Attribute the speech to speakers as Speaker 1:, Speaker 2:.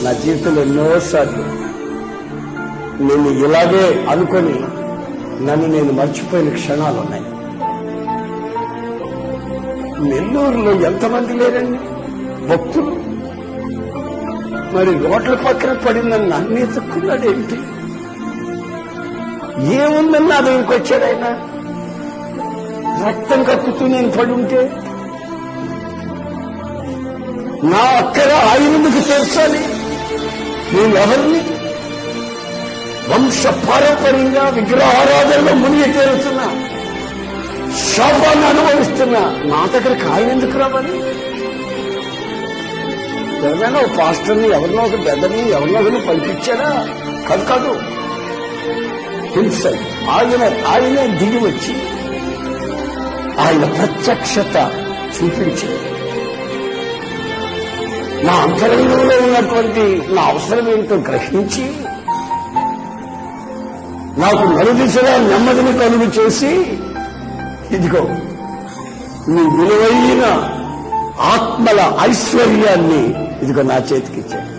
Speaker 1: నా జీవితంలో ఎన్నోసార్లు నేను ఇలాగే అనుకొని నన్ను నేను మర్చిపోయిన క్షణాలు ఉన్నాయి. నెల్లూరులో ఎంతమంది లేరండి భక్తులు? మరి రోడ్ల పక్కన పడిందని నన్ను ఎత్తుక్కున్నాడేంటి? ఏముందని నా దగ్గరికి వచ్చాడు ఆయన? రక్తం కక్కుతూ నేను పడుంటే నా అక్కర ఆయనకు తీర్చాలి. నేను ఎవరిని? వంశ పారంపర్యంగా విగ్రహారాధనలో మునిగి తేరుతున్నా, శాపాన్ని అనుభవిస్తున్నా. నా దగ్గరకు ఆయన ఎందుకు రావాలి? ఎవరైనా ఒక పాస్టర్ని, ఎవరినో ఒక పెద్దని, ఎవరినో ఒకరిని పంపించాడా? కాదు. హింసల్ ఆయనే దిగి వచ్చి ఆయన ప్రత్యక్షత చూపించి నా అంతరంగంలో ఉన్నటువంటి నా అవసరం ఏంటో గ్రహించి నాకు నలుదిశగా నెమ్మదిని కలుగు చేసి, ఇదిగో నీ విలువైన ఆత్మల ఐశ్వర్యాన్ని ఇదిగో నా చేతికిచ్చాడు.